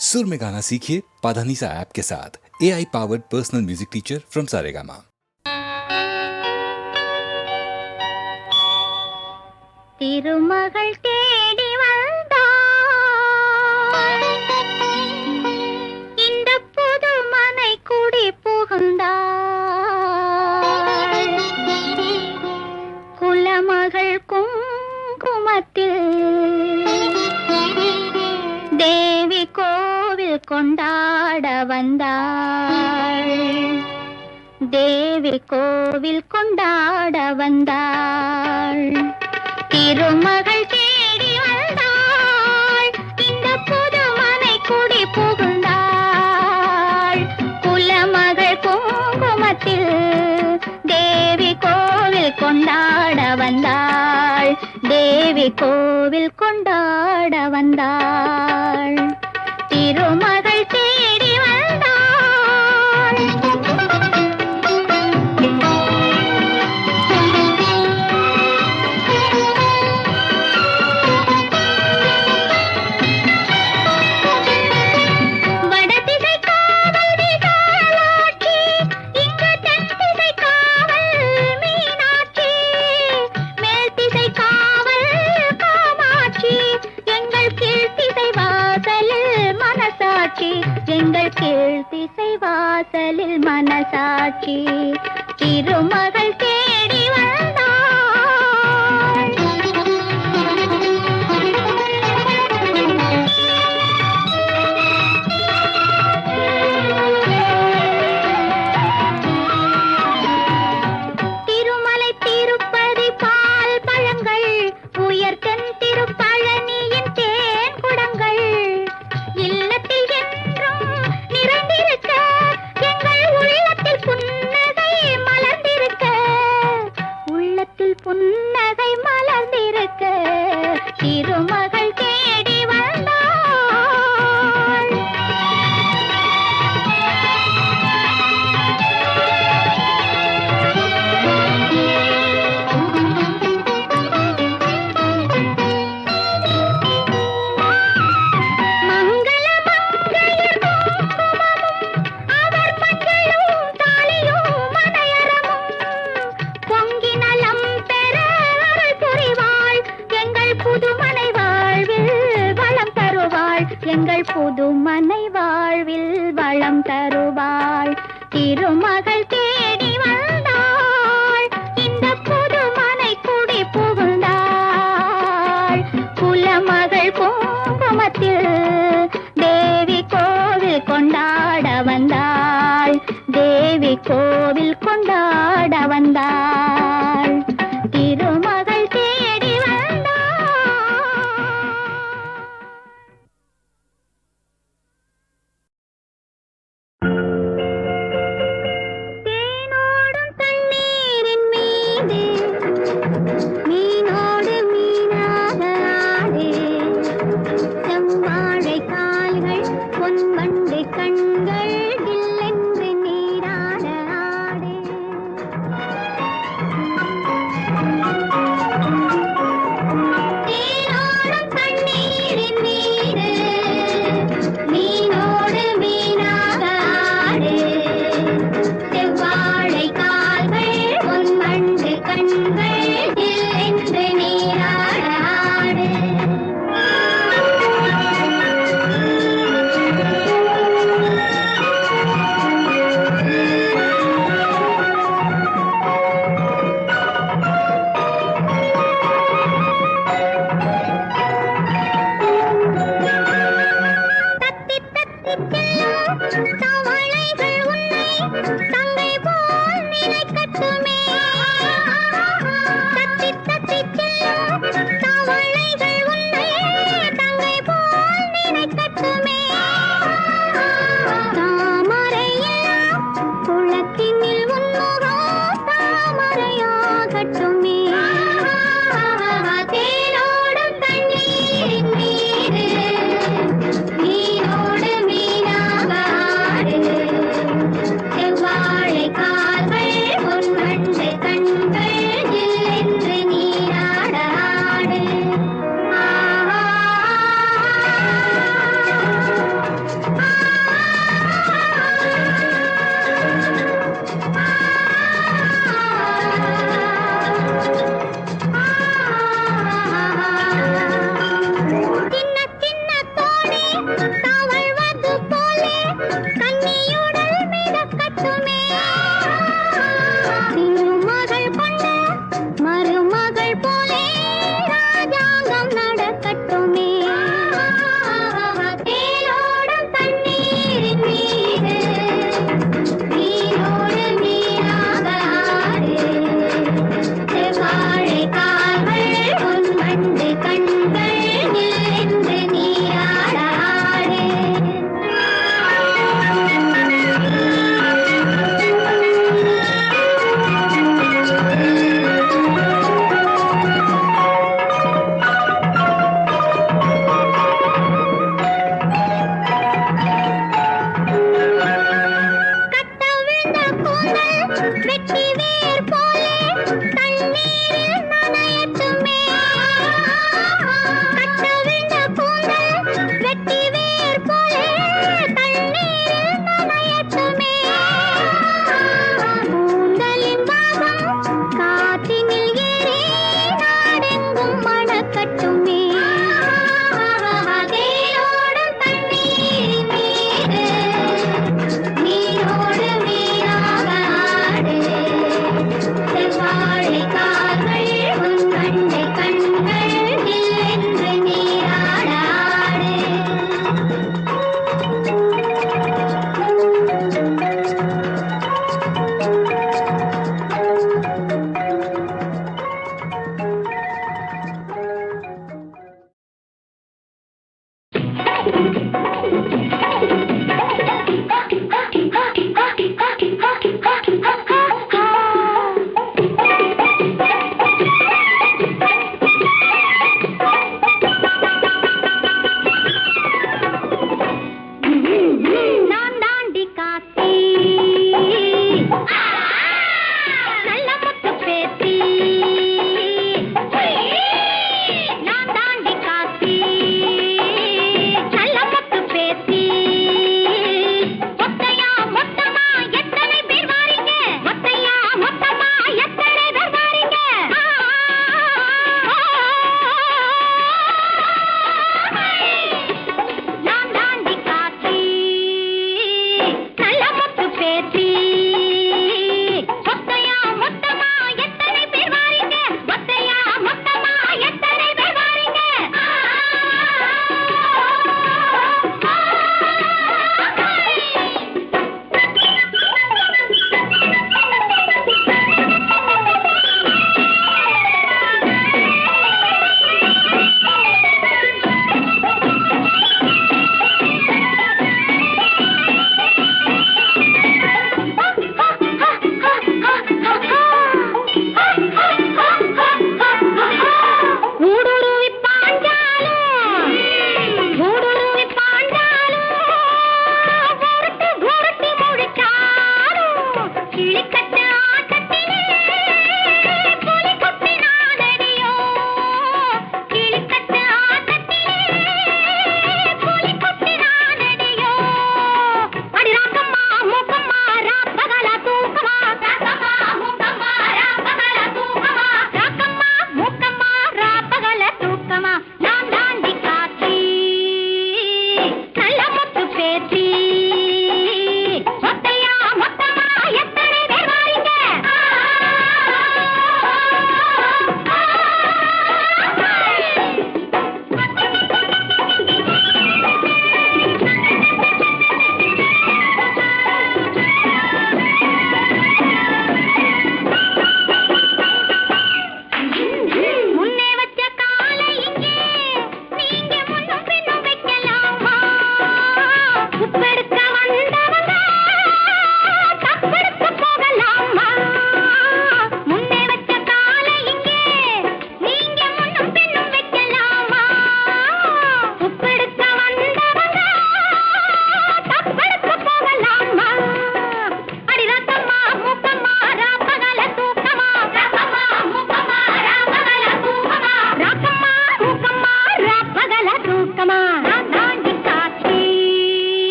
सुर में गाना सीखिए पाधानीसा ऐप के साथ। AI powered personal music teacher from Saregama. திருமகள் தேடி வந்தாள் இந்த புது மனை குடி புகுந்தாள் குலமகள் குங்குமத்தில் தேவி கோவில் கொண்டாட வந்தாள் தேவி கோவில் கொண்டாட வந்தாள் திருமகள் தேடி வந்தாள் இந்த புது மனை குடி புகுந்தாள் குலமகள் குங்குமத்தில் தேவி கோவில் கொண்டாட வந்தாள் தேவி கோவில் கொண்டாட வந்தாள் திருமகள் தேடி வந்தாள் எங்கள் கீழ் திசை வாசலில் மனசாட்சி திருமகள் தேடி வந்தாள் திருமலை திருப்பதி பால் பழங்கள் உயர்த்தன் திருப்பழனியின் தேன் குடங்கள் இல்லத்தில் நிறைந்திருக்க எங்கள் உள்ளத்தில் புன்னகை மலர்ந்திருக்க உள்ளத்தில் புன்னகை மலர்ந்திருக்க திருமகள் தேடி வந்தாள் எங்கள் புதுமனை வாழ்வில் வளம் தருவாள் திருமகள் தேடி வந்தாள் இந்த புதுமனை குடி புகுந்தாள் குலமகள் குங்குமத்தில் தேவி கோவில் கொண்டாட வந்தாள் தேவி கோவில் கொண்டாட வந்தாள் திருமகள் தேடி வந்தாள். மீனோடு மீனாக ஆடு செவ்வாழை கால்கள் பொன்வண்டு கண்கள் இல்லென்று நீராட ஆடு தேனோடும் தண்ணீரின் மீது மீனோடு மீனாக ஆடு செவ்வாழை கால்கள் பொன்வண்டு கண்கள் இல்லென்று நீராட ஆடு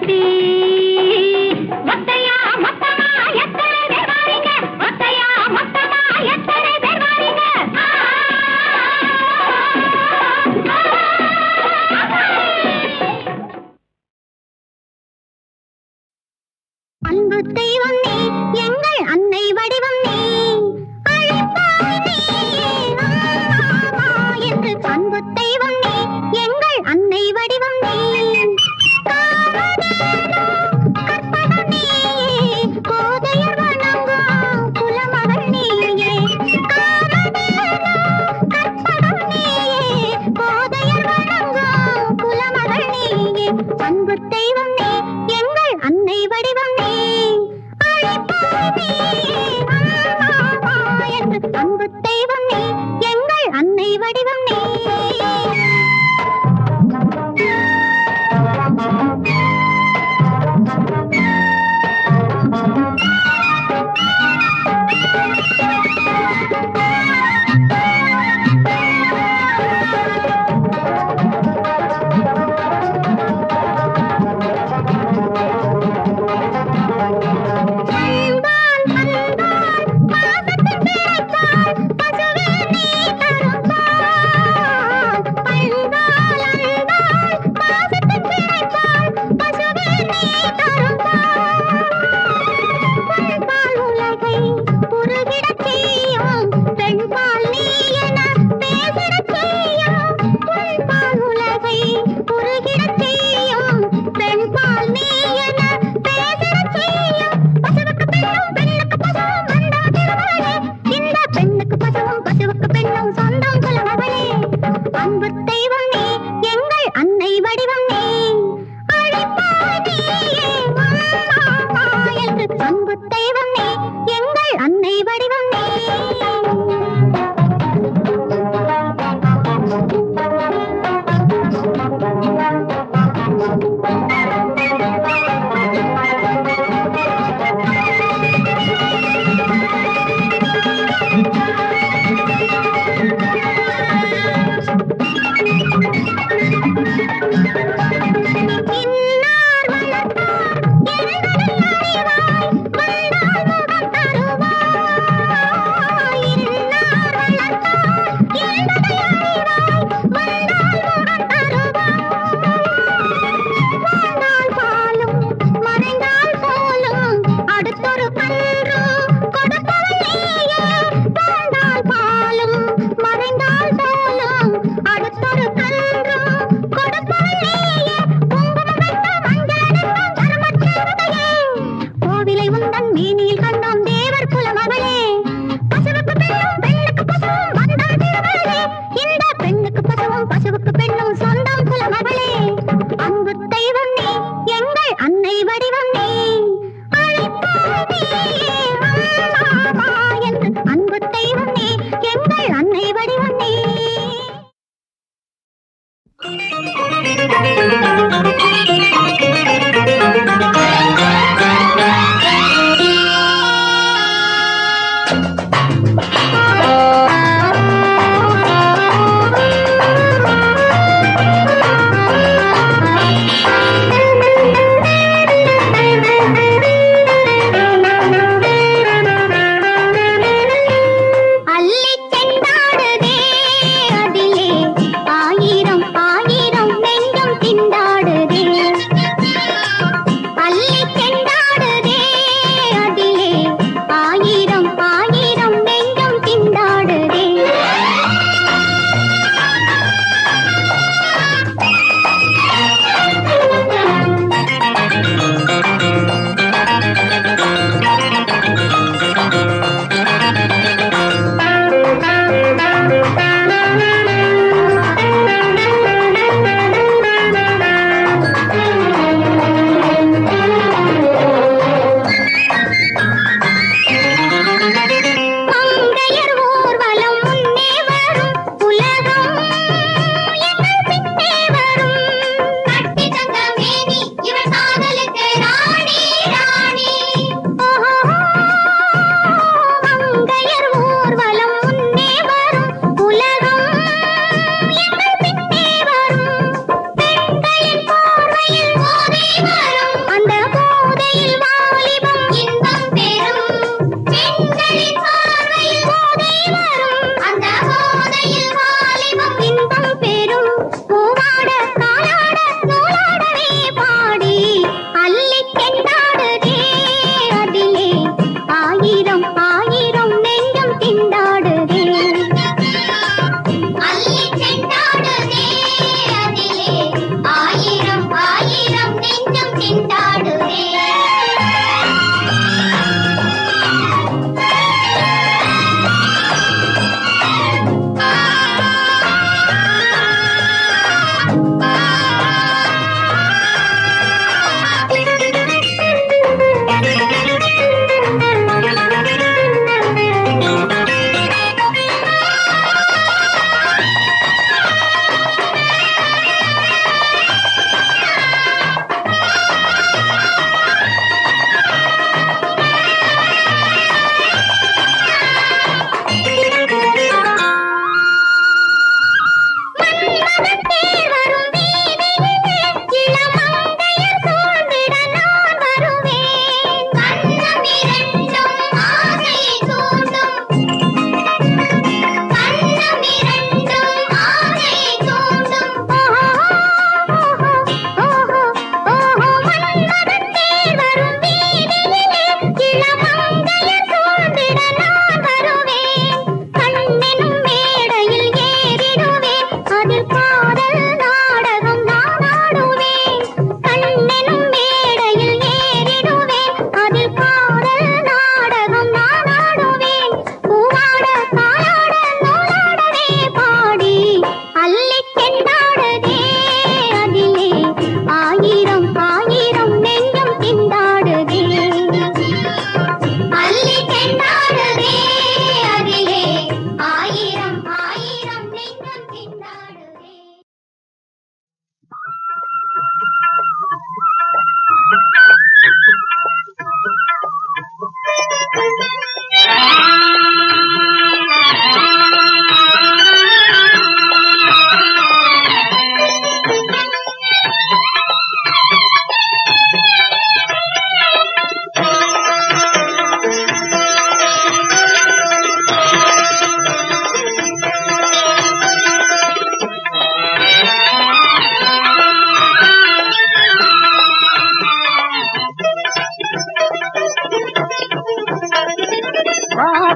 கட்டி மொத்தையா மொத்தமா எத்தனை பேர் வாரீங்க மொத்தையா மொத்தமா எத்தனை பேர் வாரீங்க அன்பு தெய்வம் நீ எங்கள் அன்னை வடிவம் நீ அழைப்பாய் நீயே அம்மா என்று அன்பு தெய்வம் நீ எங்கள் அன்னை வடிவம் நீ காமதேனு கற்பகம் நீயே கோதையர் வணங்கும் குலமகள் நீயே காமதேனு கற்பகம் நீயே கோதையர் வணங்கும் குலமகள் நீயே அன்பு தெய்வம் நீ எங்கள் அன்னை வடிவம் நீ அழைப்பாய் நீயே அம்மா என்று அன்பு தெய்வம் நீ எங்கள் அன்னை வடிவம் நீ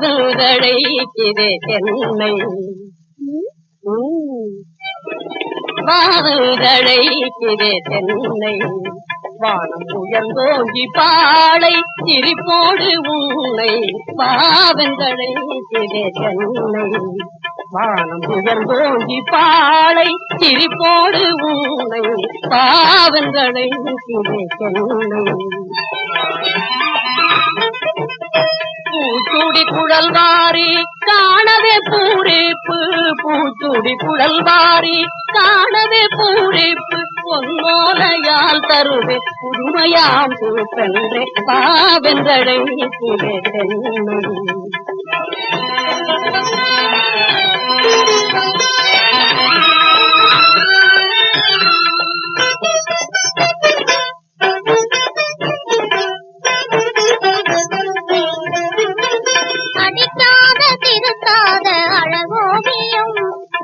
வாதழைக்குதே தென்னை வாதழைக்குதே தென்னை வானம் உயர்ந்தோங்கி பாளை சிரிப்போடு உன்னை வாவென்றழைக்குதே தென்னை வானம் உயர்ந்தோங்கி பாளை சிரிப்போடு உன்னை வாவென்றழைக்குதே தென்னை பூச்சுடி குழல் வாரி காணவே பூரிப்பு பூச்சுடி குழல் வாரி காணவே பூரிப்பு பொன்னோலையால் தருவே புதுமையாம் பூப்பென்றே பாவென்றழைக்குதே தென்னை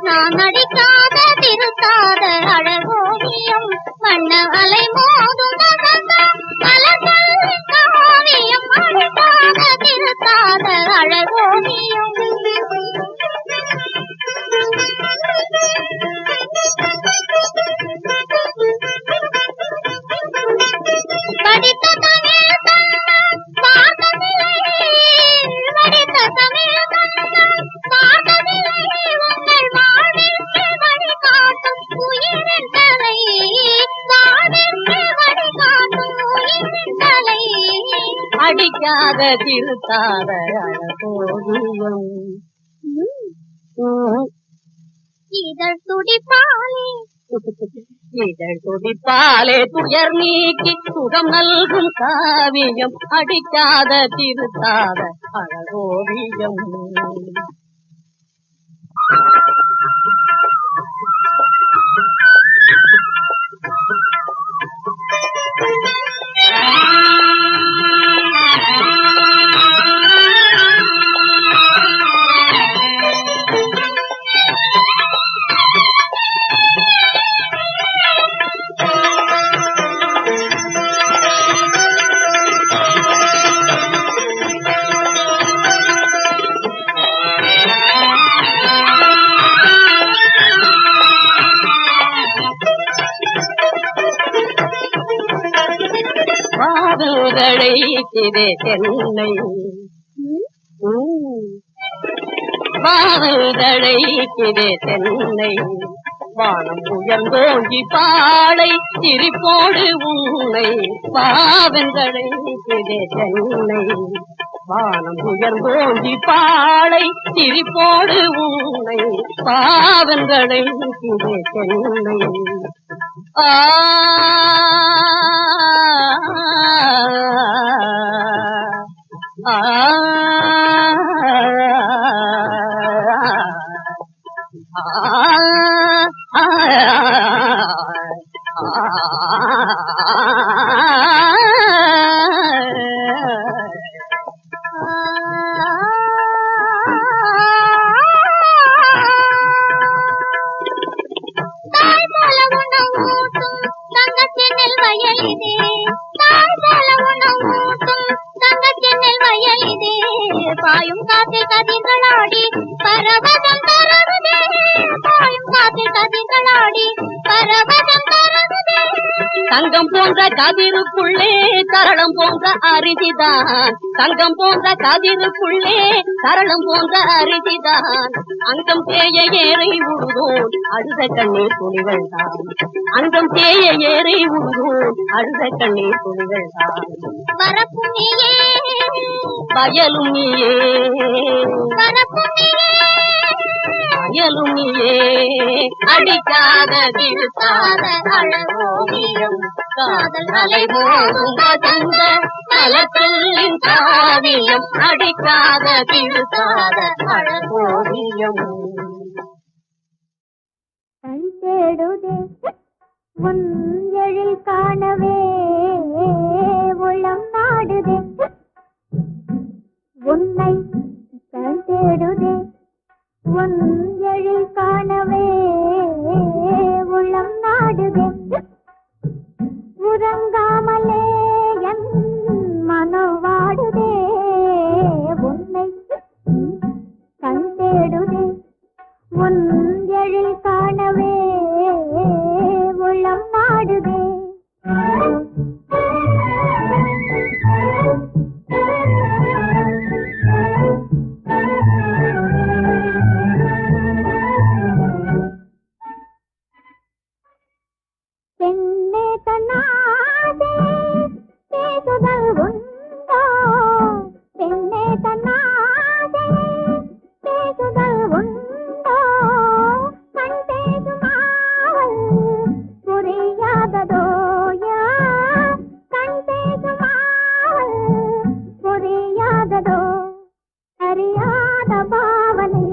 நான் நடிக்காத திருத்தாத அழகோவியம் வண்ண அலை மோதும் காவியம் அடிக்காத திருத்தாத அழகோவியம் படித்த தமிழ் படித்த தமிழ் அடிக்காத திருத்தாத அழகோவியம் இதழ் துடிப்பாலே இதழ் துடிப்பாலே துயர் நீக்கி சுகம் நல்கும் காவியம் அடிக்காத திருத்தாத அழகோவியம் வாதழைக்குதே தென்னை வாதழைக்குதே தென்னை வானம் உயர்ந்தோங்கி பாளை சிரிப்போடு உன்னை பாவென்றழைக்குதே தென்னை வானம் உயர்ந்தோங்கி பாளை சிரிப்போடு உன்னை பாவென்றழைக்குதே தென்னை ஆ பாயும் காத்தை கதிர்களாடி பரவசம் தரதுதே பாயும் காத்தை கதிர்களாடி பரவசம் தரதுதே தங்கம் போன்ற கதிருக்குள்ளே தரளம் போன்ற அரிதிதான் தங்கம் போன்ற கதிருக்குள்ளே தரளம் போன்ற அரிதிதான் அங்கம் தேய ஏறை உழுதோன் அழுத கண்ணீர் துணிகள் தான் அங்கம் தேய ஏறை உழுதோன் அழுத கண்ணீர் துணிகள் தான் வரப்பும் நீயே வயலும் நீயே வரப்பும் நீயே வயலும் நீயே அடிக்காத திருத்தாத அழகோவியம் காதல் அலை மோதும் வசந்த மலர்ச்சொல்லின் காவியம் அடிக்காத திருக்காத அழகோவியம். கண் தேடுதே உன் எழில் காணவே உள்ளம் நாடுதே உன்னை. கண் தேடுதே உன் எழில் காணவே உள்ளம் நாடுதே உறங்காமலே என் மனம் வாடுதே உன்னை. கண் தேடுதே உன் எழில் காணவே உள்ளம் நாடுதே. பெண்ணே தன்னாதே பேசுதல் உண்டோ பெண்ணே தன்னாதே பேசுதல் உண்டோ கண் பேசுமாவல் புரியாததோ யார் கண் பேசுமாவல் புரியாததோ அறியாத பாவனை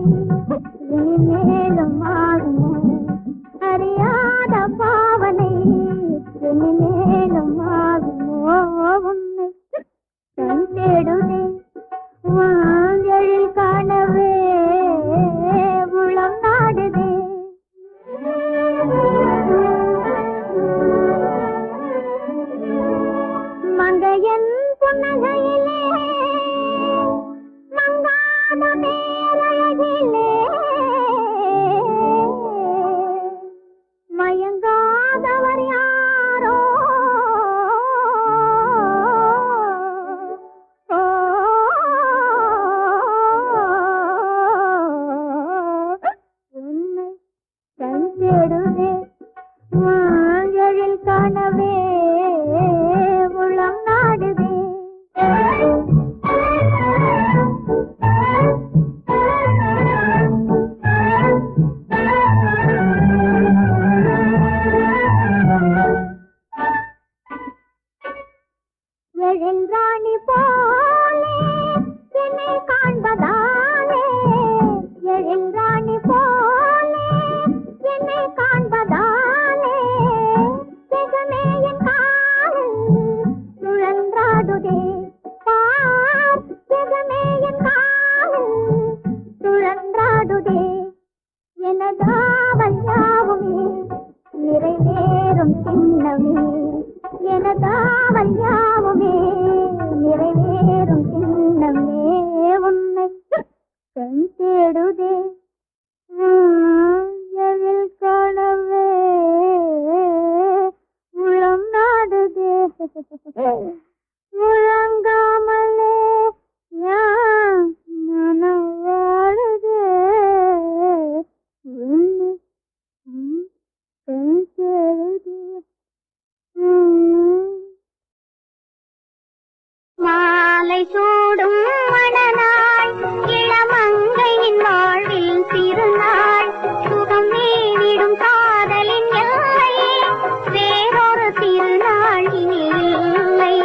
மேலும் ஆகுமோ அறியாத பாவனை மேலும் ஆகுமோ உன்னை. கண் தேடுதே வாங்கழில் காணவே உளம் நாடுதே. மங்கையன் புன்னகையிலே மங்காத மேலழகிலே மயங்காதவர் யாரோ உன்னை. கண் தேடுதே வாங்கழில் காணவே உளம் நாடுதே. எழில் ராணி போலே என்னை காண்பதாலே எழில் ராணி போலே என்னை காண்பதாலே ஜெகமே என் காலில் சுழன்றாடுதே பார் ஜெகமே என் காலில் சுழன்றாடுதே. எனதாவல் யாவுமே நிறைவேறும் சின்னமே எனதாவல் யாவுமே நிறைவேறும் சின்னமே உன்னை. கண் தேடுதே எழில் காணவே உளம் நாடுதே உறங்காமலே யான் மனம் வாழுதே உன்னை. கண் தேடுதே. மாலை சூடும் மணநாள் இளமங்கையின் வாழ்வில் திருநாள் சுகம் வீணிடும் காதலின் எல்லை வேறொரு திருநாள் இனி இல்லை.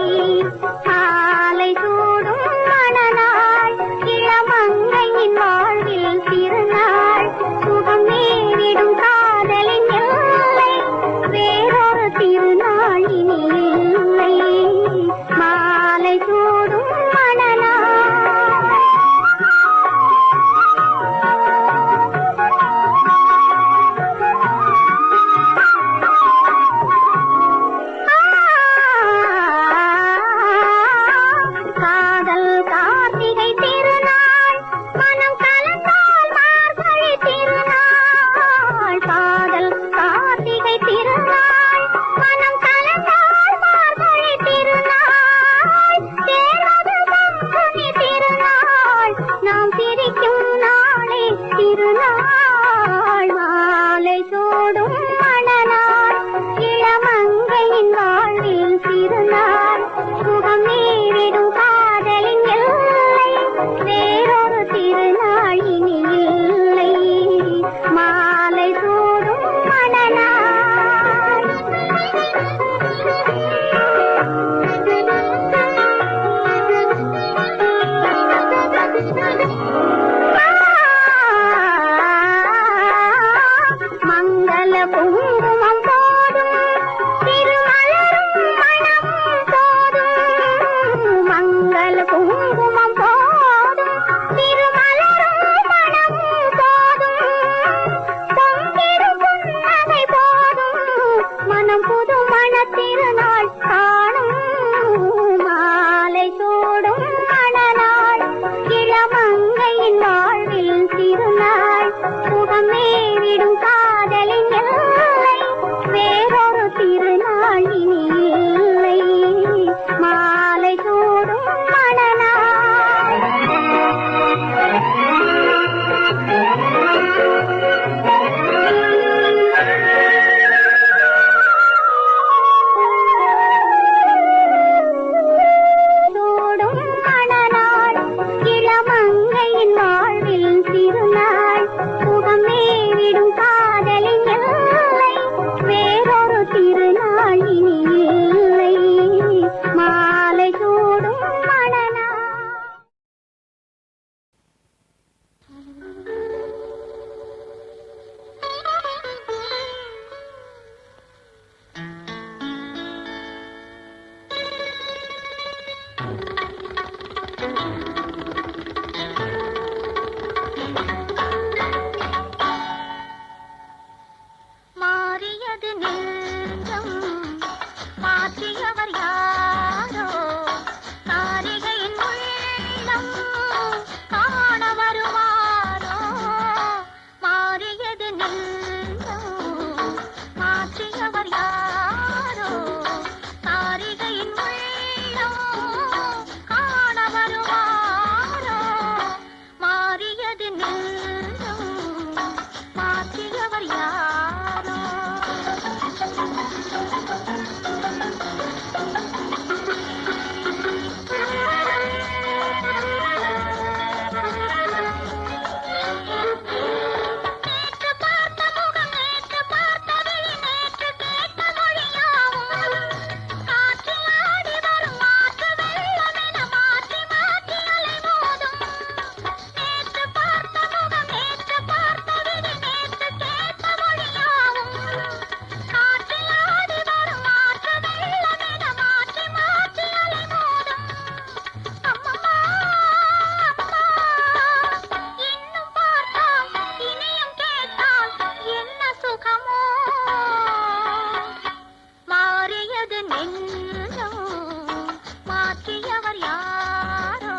மாற்றியவர் யாரோ காரிகையின் உள்ளம் காண வருவாரோ மாறியது நெஞ்சம் மாற்றியவர் யாரோ காரிகையின் உள்ளம் காண வருவாரோ மாறியது நெஞ்சம் மாற்றியவர் யாரோ நேற்று பார்த்த முகம் நேற்று பார்த்த விழி நேற்று கேட்ட மொழியாவும் காற்றில் ஆடி வரும் மாற்று வெள்ளமென மாற்றி மாற்றி அலைமோதும் நேற்று பார்த்த முகம் நேற்று பார்த்த விழி நேற்று கேட்ட மொழியாவும் காற்றில் ஆடி வரும் மாற்று வெள்ளமென மாற்றி மாற்றி அலைமோதும் அம்மம்மா அம்மா இன்னும் பார்த்தால் இனியும் கேட்டால் என்ன சுகமோ மாறியது நெஞ்சம் மாற்றியவர் யாரோ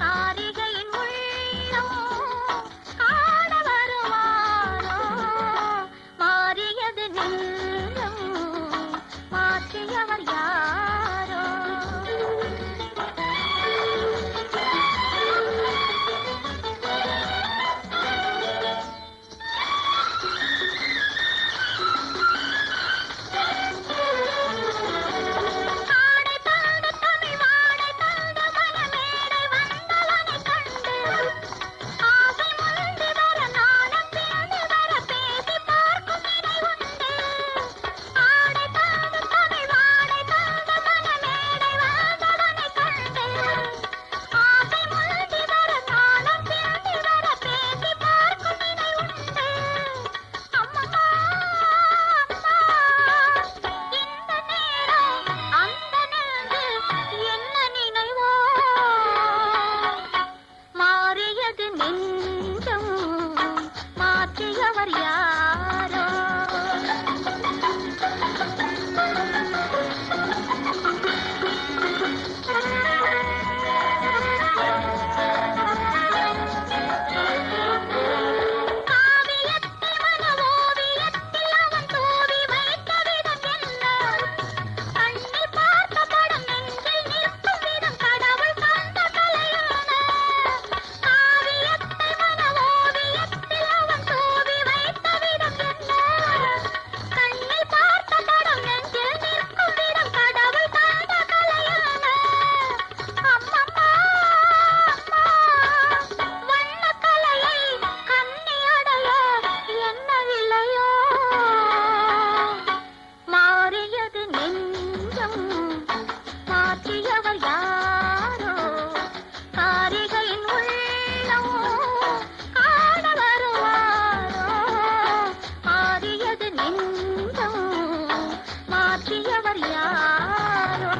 காரிகையின் உள்ளம் காண வருவாரோ மாறியது நெஞ்சம் மாற்றியவர் யாரோ ஆடை தந்த தமிழ் வாடை தந்த மனமேடை வந்தவனை கண்டு ஆசை முந்தி வர நாணம் பிந்தி வர பேசி பார்க்கும் இடை உண்டு ஆடை தந்த தமிழ் வாடை தந்த மனமேடை வந்தவனை கண்டு ஆசை முந்தி வர நாணம் பிந்தி வர பேசி பார்க்கும் இடை உண்டு அம்மம்மா அம்மா இந்த நேரம் அந்த நெஞ்சு என்ன நினைவோ மாறியது நெஞ்சம் மாற்றியவர் யாரோ காவியத்தில் மன ஓவியத்தில் அவன் தூவி வைத்த விதம் என்ன கண்ணில் பார்த்த படம் நெஞ்சில் நிற்கும் விதம் கடவுள் தந்த கலையான காவியத்தில் மன ஓவியத்தில் அவன் தூவி வைத்த விதம் என்ன கண்ணில் பார்த்த படம் நெஞ்சில் நிற்கும் விதம் கடவுள் தந்த கலையான அம்மம்மா அம்மா வண்ணக்கலையை கண்ணி அடைய என்ன விலையோ மாறியது நெஞ்சம் மாற்றியவர் யாரோ காரிகையின் உள்ளம் காண வருவாரோ மாறியது நெஞ்சம் மாற்றியவர் யாரோ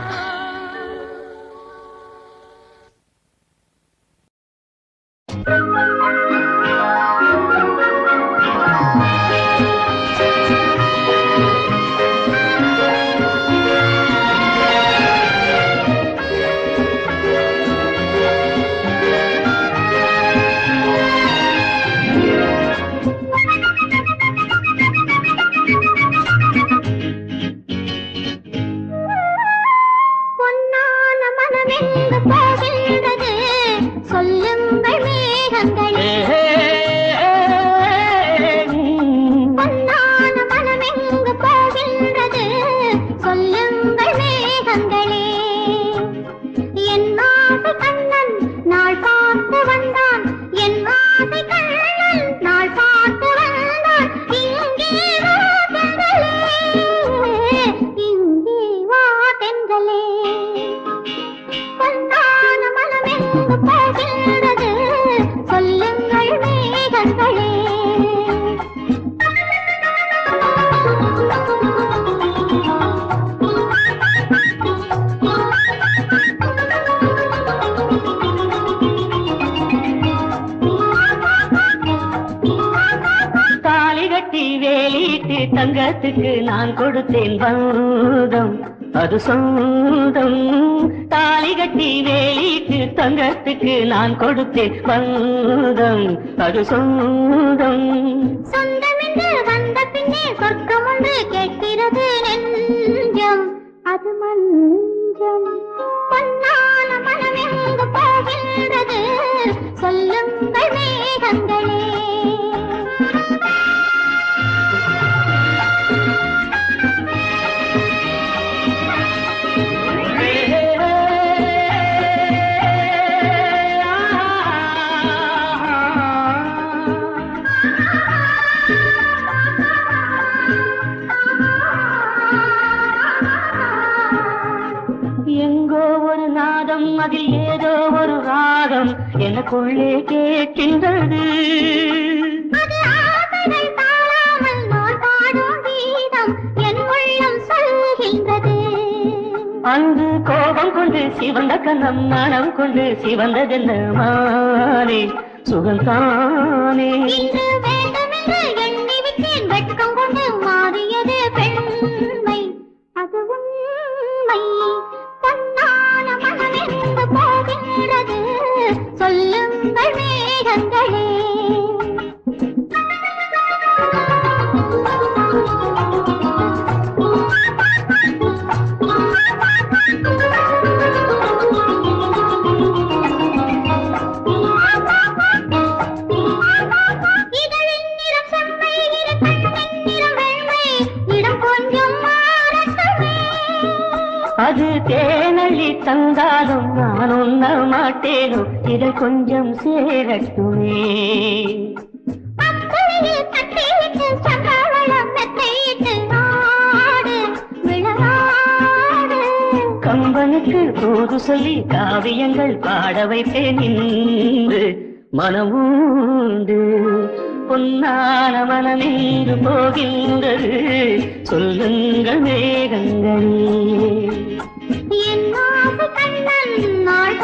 தங்கத்துக்கு நான் கொடுத்தேன் பந்தம் அது சொந்தம். தாலி கட்டி வேலிக்கு தங்கத்துக்கு நான் கொடுத்தேன் பந்தம் அது சொந்தம். சொந்தம் என்று வந்த பின்னே சொர்க்கம் ஒன்று கேட்கிறது நெஞ்சம் அது மஞ்சம். பொன்னான மனம் எங்கு போகின்றது சொல்லுங்கள் மேகங்களே. எங்கோ ஒரு நாதம் அதில் ஏதோ ஒரு ராகம் எனக்குள்ளே கேட்கின்றது. அது ஆசைகள் தாழாமல் நான் பாடும் கீதம் என் உள்ளம் சொல்கின்றது. அங்கு கோபம் கொண்டு சிவந்த கண்ணம் மனம் கொண்டு சிவந்ததென்ன மானே சுகந்தானே. இன்று வேண்டுமென்று எண்ணி விட்டேன் வெட்கம் கொண்டு மாறியது பெண்மை அது உண்மை. பொன்னான மனம் எங்கு போகின்றது சொல்லுங்கள் மேகங்களே. இதழின் நிறம் செம்மை, இரு கண்ணின் நிறம் வெண்மை, இடம் கொஞ்சம் மாறட்டுமே. அது தேனள்ளி தந்தாலும் நான் உண்ண மாட்டேனோ இதை கொஞ்சம் சேரட்டுமே. அம்பளையில் கட்டியிட்டு சங்கவளம் மெத்தையிட்டு ஆடு விளையாடு. கம்பனுக்கு தூது சொல்லி காவியங்கள் பாட வைப்பேன் இன்று மனமுண்டு. பொன்னான மனம் இன்று போகின்றது சொல்லுங்கள் மேகங்களே. என் ஆசை கண்ணன் நாள்